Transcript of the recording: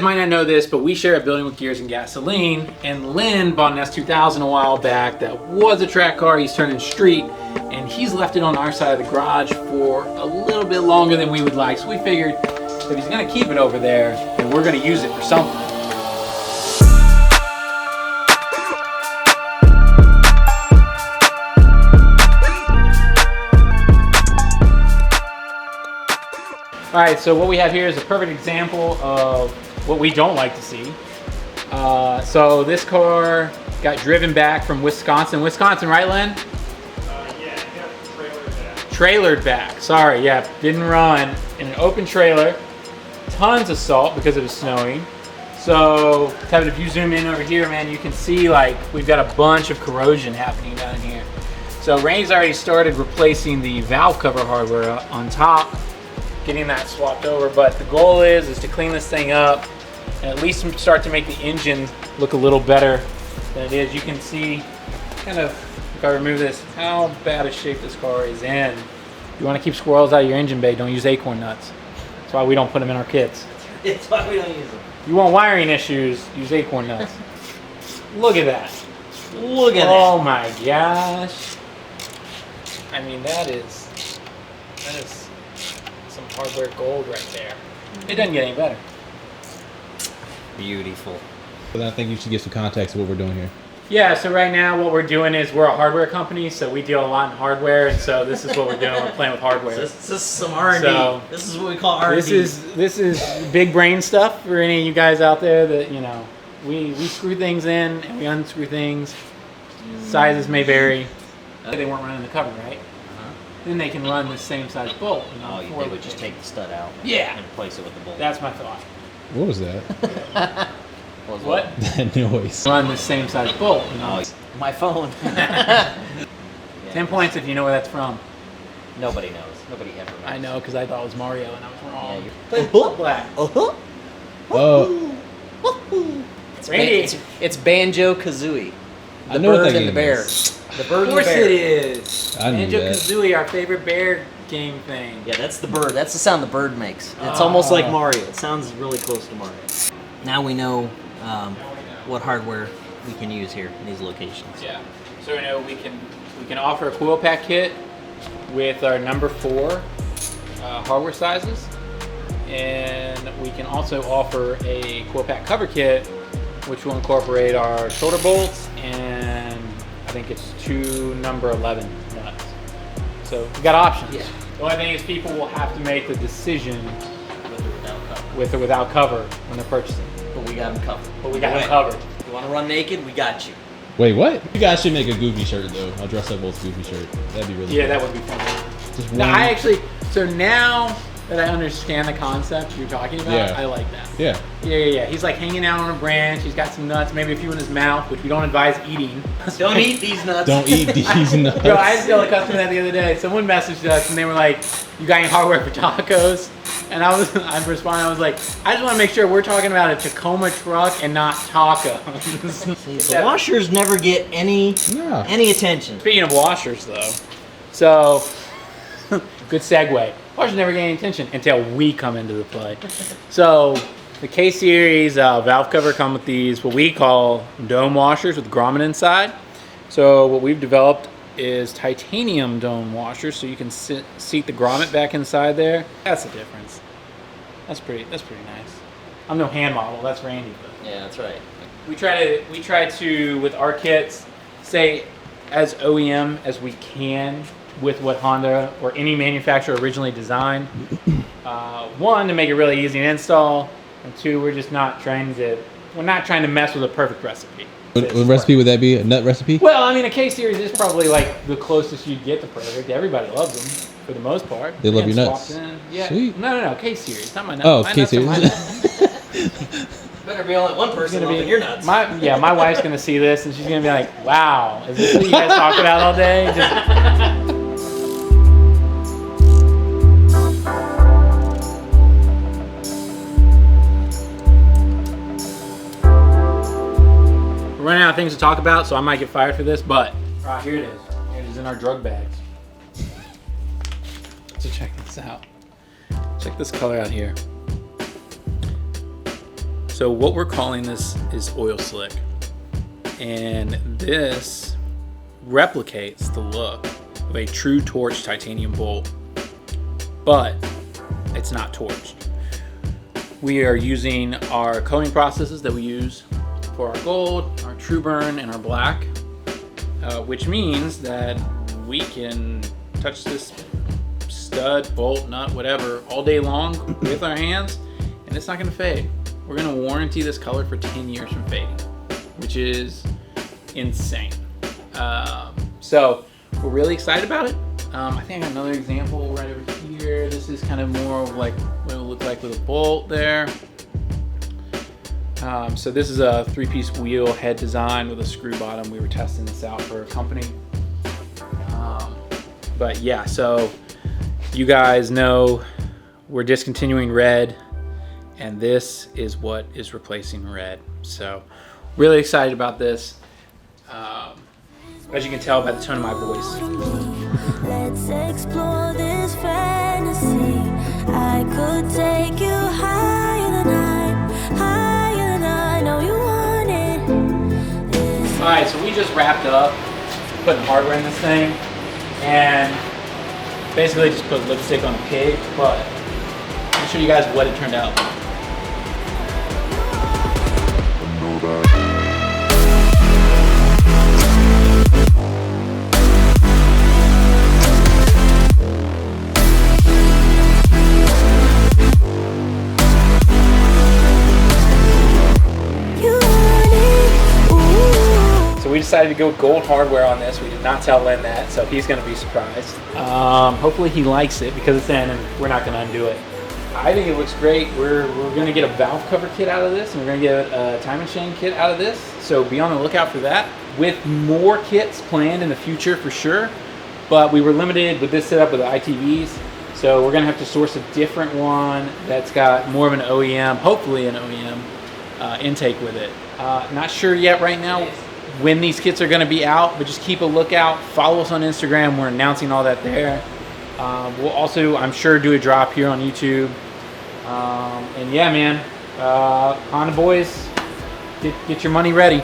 might not know this, but we share a building with Gears and Gasoline, and Lynn bought an S2000 a while back that was a track car. He's turning street, and he's left it on our side of the garage for a little bit longer than we would like. So we figured if he's gonna keep it over there, then we're gonna use it for something. All right, so what we have here is a perfect example of what we don't like to see. So this car got driven back from Wisconsin, right, Len? Yeah, trailered back. Trailered back, sorry, yeah, didn't run in an open trailer. Tons of salt because it was snowing. So, Tevin, if you zoom in over here, man, you can see like we've got a bunch of corrosion happening down here. So Randy's already started replacing the valve cover hardware on top, getting that swapped over, but the goal is to clean this thing up and at least start to make the engine look a little better than it is. You can see kind of, if I remove this, how bad a shape this car is in. If you want to keep squirrels out of your engine bay, don't use acorn nuts. That's why we don't put them in our kits. It's why we don't use them. You want wiring issues, use acorn nuts. Look at that. Look at that. Oh my gosh. I mean, that is some hardware gold right there. It doesn't get any better. Beautiful. But I think you should give some context to what we're doing here. Yeah, so right now what we're doing is we're a hardware company, so we deal a lot in hardware, and so this is what we're doing. We're playing with hardware. This is some R&D. So, this is what we call R&D. This is big brain stuff for any of you guys out there that, you know, we screw things in and we unscrew things. Sizes may vary. They weren't running the cover, right? Then they can run the same size bolt. You know, they would just take the stud out and replace it with the bolt. That's my thought. What was that? What? That noise. Run the same size bolt. You know? My phone. 10 points if you know where that's from. Nobody knows. Nobody ever knows. I know, because I thought it was Mario and I was wrong. Yeah, Play black. It's Banjo-Kazooie. The know what bird that and the game bear. is. The bird Of and the course bear. it is. I knew that. Banjo-Kazooie, our favorite bear game thing. Yeah, that's the bird. That's the sound the bird makes. It's almost like Mario. It sounds really close to Mario. Now we know what hardware we can use here in these locations. Yeah. So we know we can offer a coil pack kit with our number 4 hardware sizes, and we can also offer a coil pack cover kit, which will incorporate our shoulder bolts and I think it's 2 number 11 nuts. So we got options. Yeah. The only thing is people will have to make the decision With or without cover. with or without cover when they're purchasing. But we got them covered. But we got them covered. You want to run naked? We got you. Wait, what? You guys should make a Goofy shirt though. I'll dress up both Goofy shirt. That'd be really Yeah, cool. that would be fun. Just No, one. so now that I understand the concept you're talking about, Yeah. I like that. Yeah. Yeah. He's like hanging out on a branch. He's got some nuts, maybe a few in his mouth, which we don't advise eating. Don't eat these nuts. Don't eat these nuts. Yo, I just told a customer that the other day. Someone messaged us and they were like, "You got any hardware for tacos?" And I responded. I was like, "I just want to make sure we're talking about a Tacoma truck and not tacos." The washers never get any attention. Speaking of washers, though, so good segue. Washers never get any attention until we come into the play. So the K-Series valve cover come with these, what we call dome washers with grommet inside. So what we've developed is titanium dome washers, so you can seat the grommet back inside there. That's the difference. That's pretty nice. I'm no hand model. That's Randy. But Yeah, that's right. we try to with our kits stay as OEM as we can with what Honda or any manufacturer originally designed. 1, to make it really easy to install, and 2, we're not trying to mess with a perfect recipe. What recipe would that be? A nut recipe? Well, I mean, a K-Series is probably like the closest you'd get to perfect. Everybody loves them for the most part. They love your Again, nuts. swapped in. Yeah. Sweet. No, K-Series, not my nuts. Oh, My nuts are my K-Series. nuts. Better be only one person loving your nuts. My wife's gonna see this and she's gonna be like, "Wow, is this what you guys talk about all day?" We're running out of things to talk about, so I might get fired for this, but here it is. Here it is in our drug bags. So check this out. Check this color out here. So what we're calling this is oil slick. And this replicates the look of a true torched titanium bolt, but it's not torched. We are using our coating processes that we use for our gold, our true burn, and our black, which means that we can touch this stud, bolt, nut, whatever, all day long with our hands, and it's not gonna fade. We're gonna warranty this color for 10 years from fading, which is insane. So we're really excited about it. I think I got another example right over here. This is kind of more of like what it would look like with a bolt there. So this is a 3-piece wheel head design with a screw bottom. We were testing this out for a company. But yeah, so you guys know we're discontinuing red, and this is what is replacing red. So really excited about this. As you can tell by the tone of my voice. Let's explore this fantasy. I could take you higher than I know you want it. All right, so we just wrapped up putting hardware in this thing, and basically just put lipstick on a pig, but I'll show you guys what it turned out like. We decided to go with gold hardware on this. We did not tell Len that, so he's going to be surprised. Hopefully he likes it because it's in and we're not going to undo it. I think it looks great. We're going to get a valve cover kit out of this, and we're going to get a time and chain kit out of this. So be on the lookout for that. With more kits planned in the future for sure, but we were limited with this setup with the ITVs. So we're going to have to source a different one that's got more of an OEM, hopefully an OEM intake with it. Not sure yet right now when these kits are going to be out, but just keep a lookout. Follow us on Instagram. We're announcing all that there. We'll also, I'm sure, do a drop here on YouTube. And yeah, man, Honda boys, get your money ready.